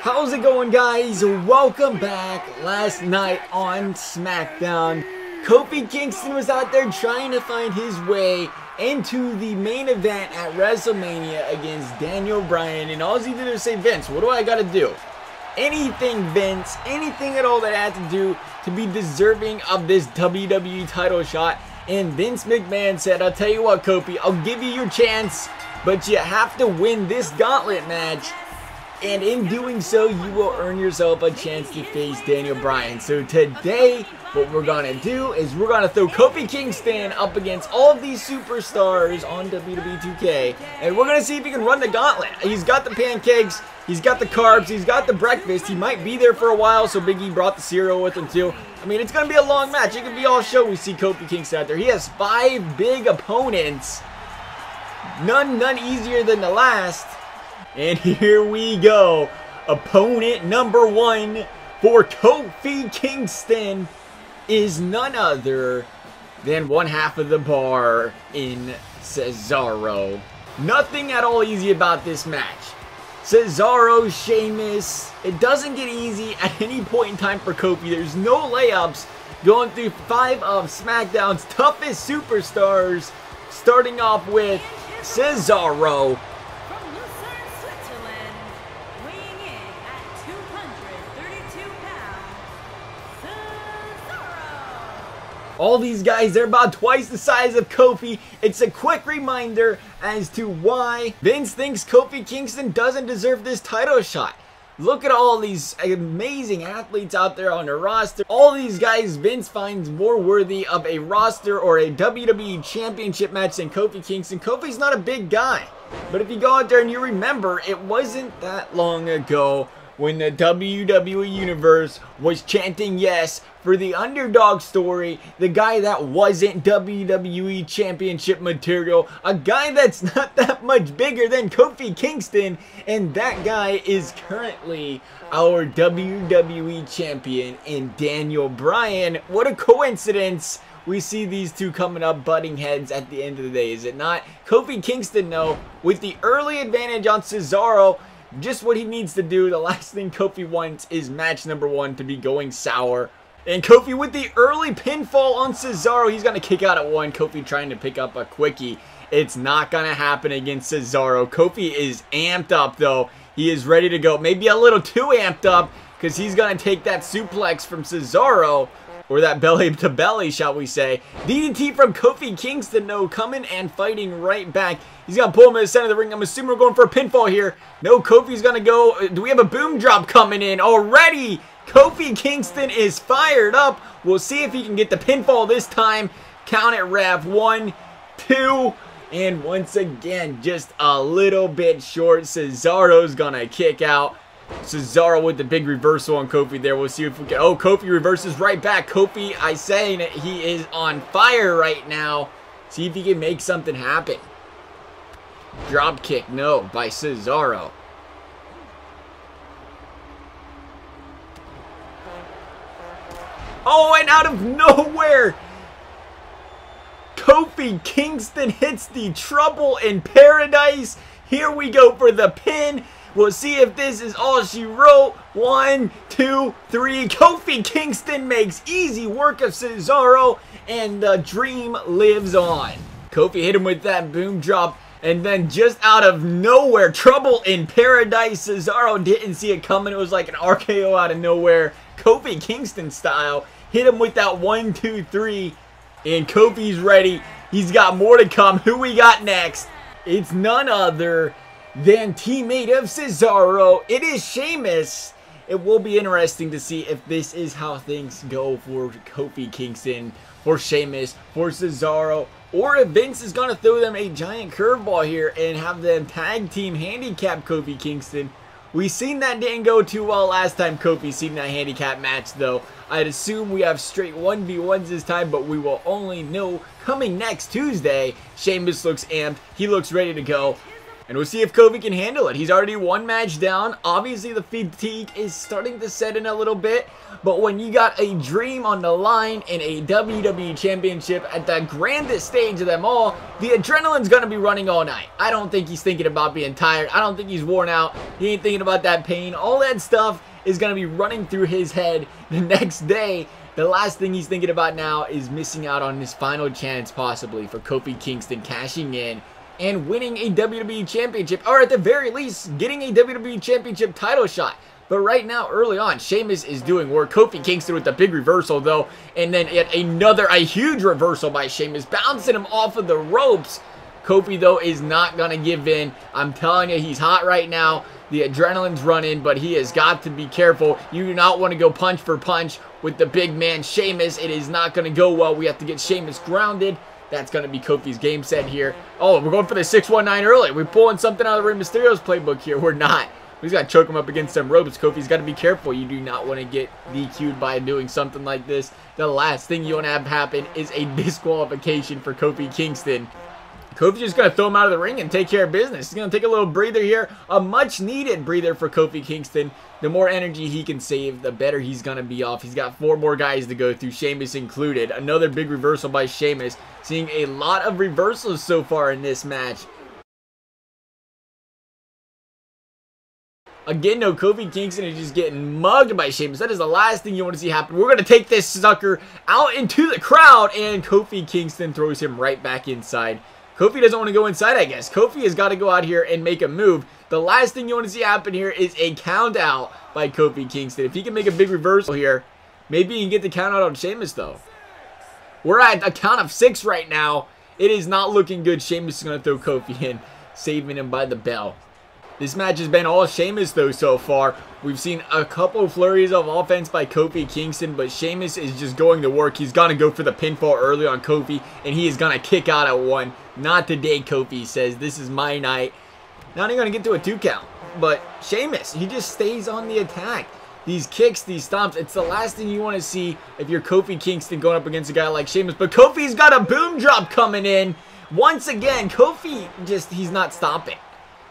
How's it going, guys? Welcome back. Last night on SmackDown, Kofi Kingston was out there trying to find his way into the main event at WrestleMania against Daniel Bryan, and all he did was say, Vince, what do I gotta do? Anything, Vince, anything at all that I had to do to be deserving of this WWE title shot. And Vince McMahon said, I'll tell you what, Kofi, I'll give you your chance, but you have to win this gauntlet match. And in doing so, you will earn yourself a chance to face Daniel Bryan. So today, what we're going to do is we're going to throw Kofi Kingston up against all of these superstars on WWE 2K. And we're going to see if he can run the gauntlet. He's got the pancakes, he's got the carbs, he's got the breakfast. He might be there for a while, so Big E brought the cereal with him too. I mean, it's going to be a long match. It can be all show. We see Kofi Kingston out there. He has 5 big opponents. None easier than the last. And here we go. Opponent number 1 for Kofi Kingston is none other than one half of the bar in Cesaro. Nothing at all easy about this match. Cesaro, Sheamus, it doesn't get easy at any point in time for Kofi. There's no layups going through 5 of SmackDown's toughest superstars, starting off with Cesaro. All these guys, they're about twice the size of Kofi. It's a quick reminder as to why Vince thinks Kofi Kingston doesn't deserve this title shot. Look at all these amazing athletes out there on the roster. All these guys Vince finds more worthy of a roster or a WWE Championship match than Kofi Kingston. Kofi's not a big guy. But if you go out there and you remember, it wasn't that long ago when the WWE Universe was chanting yes for the underdog story, the guy that wasn't WWE Championship material, a guy that's not that much bigger than Kofi Kingston, and that guy is currently our WWE Champion in Daniel Bryan. What a coincidence. We see these two coming up butting heads at the end of the day, is it not? Kofi Kingston, though, with the early advantage on Cesaro, just what he needs to do. The last thing Kofi wants is match number 1 to be going sour. And Kofi with the early pinfall on Cesaro. He's going to kick out at 1. Kofi trying to pick up a quickie. It's not going to happen against Cesaro. Kofi is amped up, though. He is ready to go. Maybe a little too amped up, because he's going to take that suplex from Cesaro. Or that belly to belly, shall we say. DDT from Kofi Kingston, though, coming and fighting right back. He's going to pull him in the center of the ring. I'm assuming we're going for a pinfall here. No, Kofi's going to go. Do we have a boom drop coming in already? Kofi Kingston is fired up. We'll see if he can get the pinfall this time. Count it, ref. 1, 2, and once again, just a little bit short. Cesaro's going to kick out. Cesaro with the big reversal on Kofi there. We'll see if we can. Oh, Kofi reverses right back. Kofi, I say that he is on fire right now. See if he can make something happen. Drop kick, no, by Cesaro. Oh, and out of nowhere, Kofi Kingston hits the Trouble in Paradise. Here we go for the pin. We'll see if this is all she wrote. 1, 2, 3. Kofi Kingston makes easy work of Cesaro, and the dream lives on. Kofi hit him with that boom drop, and then just out of nowhere, Trouble in Paradise. Cesaro didn't see it coming. It was like an RKO out of nowhere. Kofi Kingston style. Hit him with that 1, 2, 3. And Kofi's ready. He's got more to come. Who we got next? It's none other than teammate of Cesaro. It is Sheamus. It will be interesting to see if this is how things go for Kofi Kingston, for Sheamus, for Cesaro, or if Vince is going to throw them a giant curveball here and have them tag team handicap Kofi Kingston. We seen that didn't go too well last time Kofi seen that handicap match, though. I'd assume we have straight 1v1s this time, but we will only know coming next Tuesday. Sheamus looks amped. He looks ready to go. And we'll see if Kofi can handle it. He's already one match down. Obviously, the fatigue is starting to set in a little bit. But when you got a dream on the line in a WWE Championship at the grandest stage of them all, the adrenaline's going to be running all night. I don't think he's thinking about being tired. I don't think he's worn out. He ain't thinking about that pain. All that stuff is going to be running through his head the next day. The last thing he's thinking about now is missing out on his final chance possibly for Kofi Kingston cashing in and winning a WWE Championship, or at the very least, getting a WWE Championship title shot. But right now, early on, Sheamus is doing work. Kofi Kingston with the big reversal, though, and then yet a huge reversal by Sheamus, bouncing him off of the ropes. Kofi, though, is not going to give in. I'm telling you, he's hot right now. The adrenaline's running, but he has got to be careful. You do not want to go punch for punch with the big man Sheamus. It is not going to go well. We have to get Sheamus grounded. That's going to be Kofi's game set here. Oh, we're going for the 619 early. We're pulling something out of Rey Mysterio's playbook here. We're not. We just got to choke him up against some ropes. Kofi's got to be careful. You do not want to get DQ'd by doing something like this. The last thing you want to have happen is a disqualification for Kofi Kingston. Kofi's just going to throw him out of the ring and take care of business. He's going to take a little breather here. A much-needed breather for Kofi Kingston. The more energy he can save, the better he's going to be off. He's got 4 more guys to go through, Sheamus included. Another big reversal by Sheamus. Seeing a lot of reversals so far in this match. Again, no, Kofi Kingston is just getting mugged by Sheamus. That is the last thing you want to see happen. We're going to take this sucker out into the crowd, and Kofi Kingston throws him right back inside. Kofi doesn't want to go inside, I guess. Kofi has got to go out here and make a move. The last thing you want to see happen here is a count out by Kofi Kingston. If he can make a big reversal here, maybe he can get the count out on Sheamus, though. We're at a count of 6 right now. It is not looking good. Sheamus is going to throw Kofi in, saving him by the bell. This match has been all Sheamus, though, so far. We've seen a couple flurries of offense by Kofi Kingston, but Sheamus is just going to work. He's going to go for the pinfall early on Kofi, and he is going to kick out at 1. Not today, Kofi says. This is my night. Not even going to get to a 2 count. But Sheamus, he just stays on the attack. These kicks, these stomps, it's the last thing you want to see if you're Kofi Kingston going up against a guy like Sheamus. But Kofi's got a boom drop coming in. Once again, Kofi he's not stopping.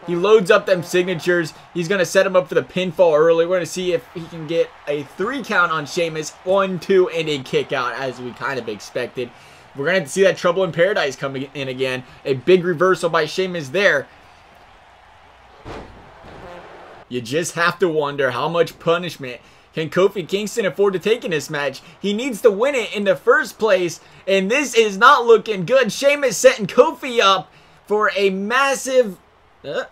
He loads up them signatures. He's going to set him up for the pinfall early. We're going to see if he can get a 3 count on Sheamus. 1, 2, and a kick out, as we kind of expected. We're going to have to see that Trouble in Paradise coming in again. A big reversal by Sheamus there. You just have to wonder how much punishment can Kofi Kingston afford to take in this match. He needs to win it in the first place, and this is not looking good. Sheamus setting Kofi up for a massive...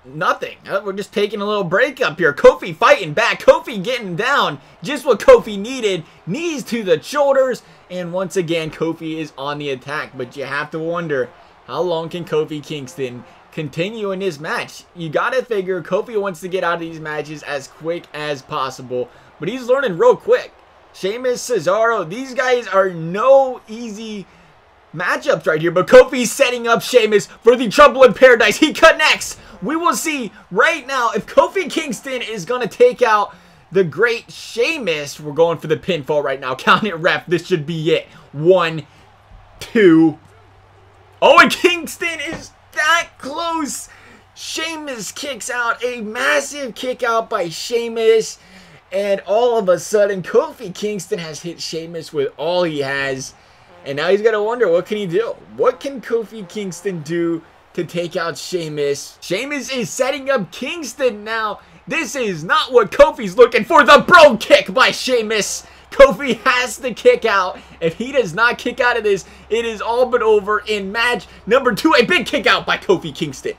nothing. We're just taking a little break up here. Kofi fighting back. Kofi getting down. Just what Kofi needed. Knees to the shoulders. And once again, Kofi is on the attack. But you have to wonder, how long can Kofi Kingston continue in this match? You gotta figure Kofi wants to get out of these matches as quick as possible. But he's learning real quick. Sheamus, Cesaro, these guys are no easy matchups right here, but Kofi's setting up Sheamus for the Trouble in Paradise. He connects. We will see right now if Kofi Kingston is going to take out the great Sheamus. We're going for the pinfall right now. Count it, ref. This should be it. 1, 2. Oh, and Kingston is that close. Sheamus kicks out. A massive kick out by Sheamus. And all of a sudden, Kofi Kingston has hit Sheamus with all he has. And now he's got to wonder, what can he do? What can Kofi Kingston do to take out Sheamus? Sheamus is setting up Kingston now. This is not what Kofi's looking for. The bro kick by Sheamus. Kofi has to kick out. If he does not kick out of this, it is all but over in match number 2. A big kick out by Kofi Kingston.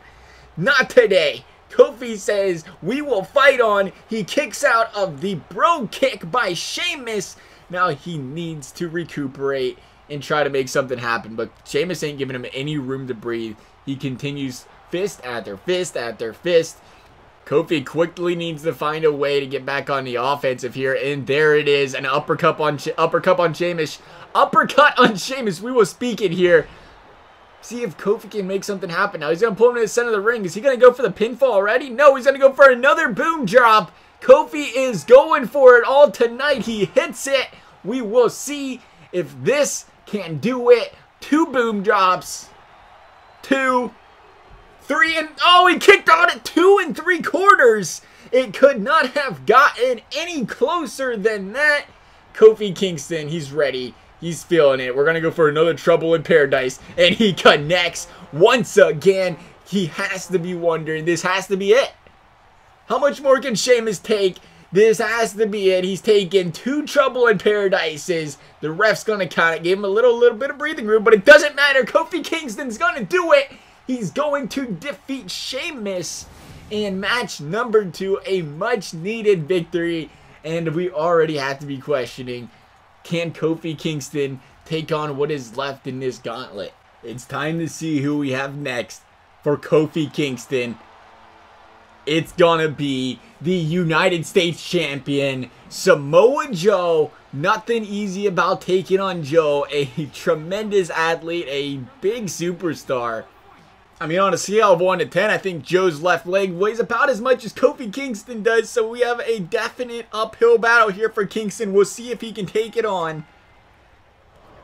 Not today. Kofi says, we will fight on. He kicks out of the bro kick by Sheamus. Now he needs to recuperate and try to make something happen, but Sheamus ain't giving him any room to breathe. He continues fist after fist after fist. Kofi quickly needs to find a way to get back on the offensive here, and there it is, an uppercut on Sheamus. Uppercut on Sheamus. We will speak it here. See if Kofi can make something happen. Now he's gonna pull him to the center of the ring. Is he gonna go for the pinfall already? No, he's gonna go for another boom drop. Kofi is going for it all tonight. He hits it. We will see if this can do it. 2 boom drops. 2, 3 and... Oh, he kicked out at 2 3/4. It could not have gotten any closer than that. Kofi Kingston, he's ready. He's feeling it. We're going to go for another Trouble in Paradise. And he connects once again. He has to be wondering. This has to be it. How much more can Sheamus take? This has to be it. He's taken 2 Trouble in Paradises. The ref's going to count it. Gave him a little bit of breathing room. But it doesn't matter. Kofi Kingston's going to do it. He's going to defeat Sheamus in match number 2. A much needed victory. And we already have to be questioning, can Kofi Kingston take on what is left in this gauntlet? It's time to see who we have next for Kofi Kingston. It's gonna be the United States Champion, Samoa Joe. Nothing easy about taking on Joe, a tremendous athlete, a big superstar. I mean, on a scale of 1 to 10, I think Joe's left leg weighs about as much as Kofi Kingston does, so we have a definite uphill battle here for Kingston. We'll see if he can take it on.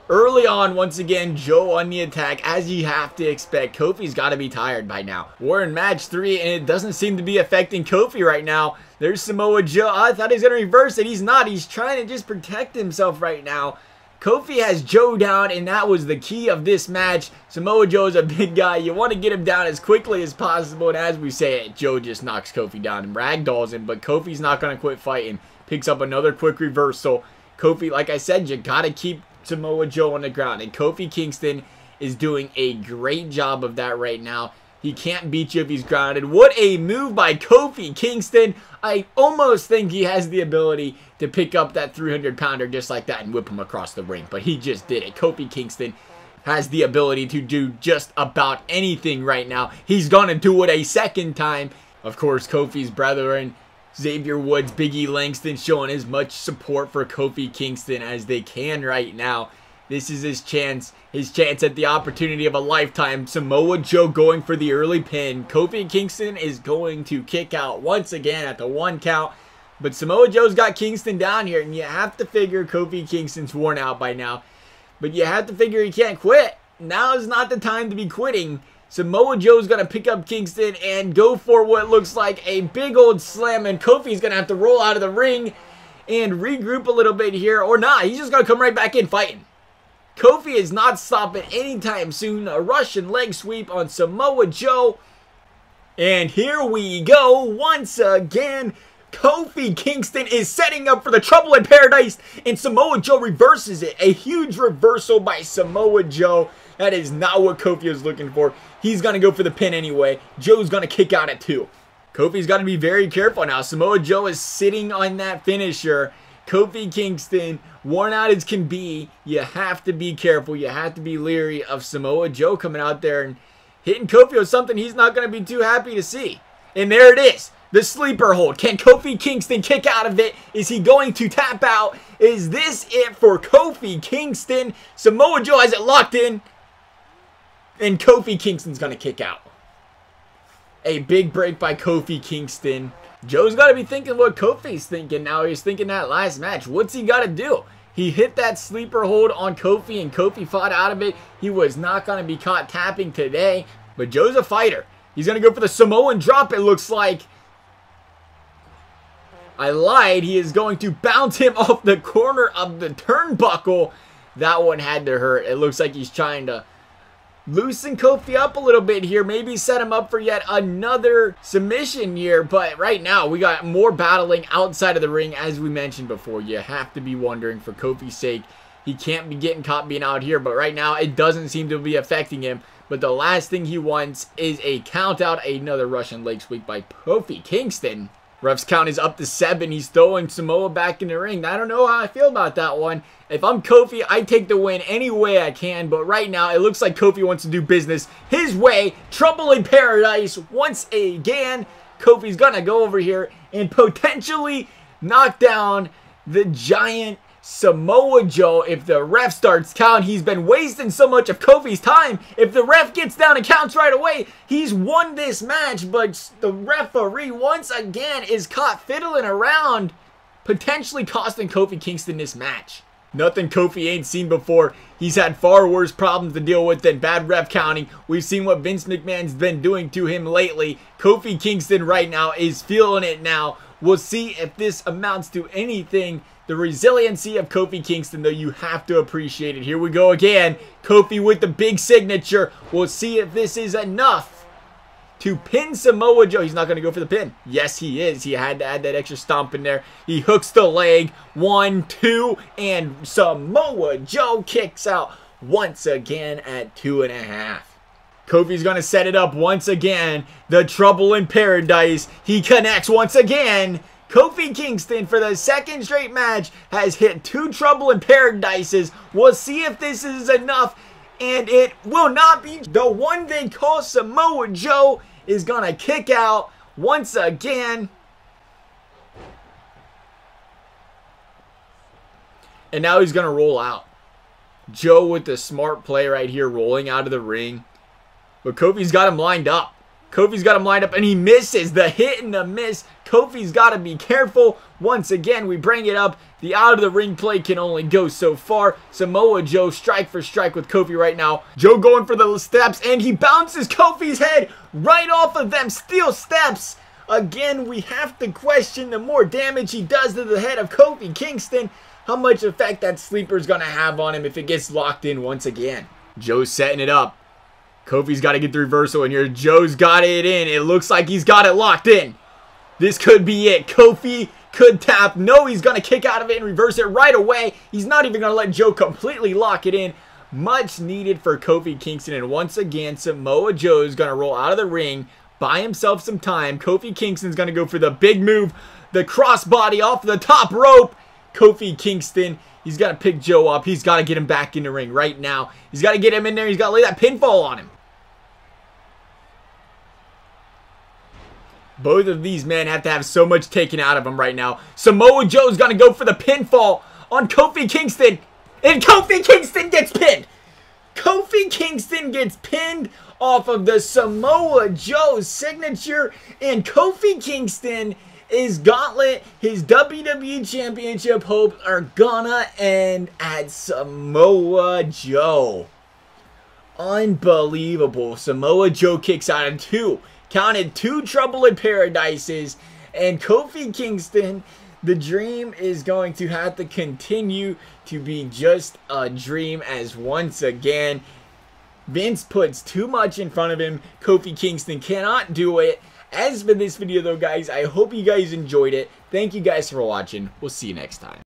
Early on, once again, Joe on the attack, as you have to expect. Kofi's got to be tired by now. We're in match 3, and it doesn't seem to be affecting Kofi right now. There's Samoa Joe. I thought he was going to reverse it. He's not. He's trying to just protect himself right now. Kofi has Joe down, and that was the key of this match. Samoa Joe is a big guy. You want to get him down as quickly as possible, and as we say it, Joe just knocks Kofi down and ragdolls him, but Kofi's not going to quit fighting. Picks up another quick reversal. Kofi, like I said, you got to keep Samoa Joe on the ground, and Kofi Kingston is doing a great job of that right now. He can't beat you if he's grounded. What a move by Kofi Kingston. I almost think he has the ability to pick up that 300-pounder just like that and whip him across the ring, but he just did it. Kofi Kingston has the ability to do just about anything right now. He's gonna do it a second time. Of course, Kofi's brethren, Xavier Woods, Big E Langston, showing as much support for Kofi Kingston as they can right now. This is his chance at the opportunity of a lifetime. Samoa Joe going for the early pin. Kofi Kingston is going to kick out once again at the 1 count. But Samoa Joe's got Kingston down here, and you have to figure Kofi Kingston's worn out by now. But you have to figure he can't quit. Now is not the time to be quitting. Samoa Joe's going to pick up Kingston and go for what looks like a big old slam, and Kofi's going to have to roll out of the ring and regroup a little bit here, or not. He's just going to come right back in fighting. Kofi is not stopping anytime soon. A Russian leg sweep on Samoa Joe. And here we go once again. Kofi Kingston is setting up for the Trouble in Paradise, and Samoa Joe reverses it. A huge reversal by Samoa Joe. That is not what Kofi is looking for. He's going to go for the pin anyway. Joe's going to kick out at 2. Kofi's got to be very careful now. Samoa Joe is sitting on that finisher. Kofi Kingston, worn out as can be. You have to be careful. You have to be leery of Samoa Joe coming out there and hitting Kofi with something he's not going to be too happy to see. And there it is. The sleeper hold. Can Kofi Kingston kick out of it? Is he going to tap out? Is this it for Kofi Kingston? Samoa Joe has it locked in. And Kofi Kingston's going to kick out. A big break by Kofi Kingston. Joe's got to be thinking what Kofi's thinking now. He's thinking that last match. What's he got to do? He hit that sleeper hold on Kofi, and Kofi fought out of it. He was not going to be caught tapping today. But Joe's a fighter. He's going to go for the Samoan drop, it looks like. I lied. He is going to bounce him off the corner of the turnbuckle. That one had to hurt. It looks like he's trying to loosen Kofi up a little bit here. Maybe set him up for yet another submission here. But right now, we got more battling outside of the ring. As we mentioned before, you have to be wondering for Kofi's sake. He can't be getting caught being out here. But right now, it doesn't seem to be affecting him. But the last thing he wants is a count out. Another Russian leg sweep by Kofi Kingston. Ref's count is up to 7. He's throwing Samoa back in the ring. I don't know how I feel about that one. If I'm Kofi, I take the win any way I can. But right now, it looks like Kofi wants to do business his way. Trouble in Paradise once again. Kofi's going to go over here and potentially knock down the giant Samoa Joe. If the ref starts counting, he's been wasting so much of Kofi's time. If the ref gets down and counts right away, he's won this match. But the referee, once again, is caught fiddling around, potentially costing Kofi Kingston this match. Nothing Kofi ain't seen before. He's had far worse problems to deal with than bad ref counting. We've seen what Vince McMahon's been doing to him lately. Kofi Kingston right now is feeling it now. We'll see if this amounts to anything. The resiliency of Kofi Kingston, though, you have to appreciate it. Here we go again. Kofi with the big signature. We'll see if this is enough to pin Samoa Joe. He's not going to go for the pin. Yes, he is. He had to add that extra stomp in there. He hooks the leg. 1, 2, and Samoa Joe kicks out once again at 2.5. Kofi's going to set it up once again. The Trouble in Paradise. He connects once again. Kofi Kingston, for the second straight match, has hit 2 Trouble in Paradises. We'll see if this is enough. And it will not be. The one they call Samoa Joe is going to kick out once again. And now he's going to roll out. Joe with the smart play right here, rolling out of the ring. But Kofi's got him lined up. Kofi's got him lined up, and he misses. The hit and the miss. Kofi's got to be careful. Once again, we bring it up. The out-of-the-ring play can only go so far. Samoa Joe strike for strike with Kofi right now. Joe going for the steps, and he bounces Kofi's head right off of them steel steps. Again, we have to question the more damage he does to the head of Kofi Kingston, how much effect that sleeper is going to have on him if it gets locked in once again. Joe's setting it up. Kofi's got to get the reversal in here. Joe's got it in. It looks like he's got it locked in. This could be it. Kofi could tap. No, he's going to kick out of it and reverse it right away. He's not even going to let Joe completely lock it in. Much needed for Kofi Kingston. And once again, Samoa Joe is going to roll out of the ring, buy himself some time. Kofi Kingston's going to go for the big move. The crossbody off the top rope. Kofi Kingston, he's got to pick Joe up. He's got to get him back in the ring right now. He's got to get him in there. He's got to lay that pinfall on him. Both of these men have to have so much taken out of them right now. Samoa Joe's going to go for the pinfall on Kofi Kingston. And Kofi Kingston gets pinned. Kofi Kingston gets pinned off of the Samoa Joe signature. And Kofi Kingston, his gauntlet, his WWE Championship hopes are gonna end at Samoa Joe. Unbelievable. Samoa Joe kicks out of 2. Counted 2 Trouble in Paradises. And Kofi Kingston, the dream is going to have to continue to be just a dream, as once again, Vince puts too much in front of him. Kofi Kingston cannot do it. As for this video though, guys, I hope you guys enjoyed it. Thank you guys for watching. We'll see you next time.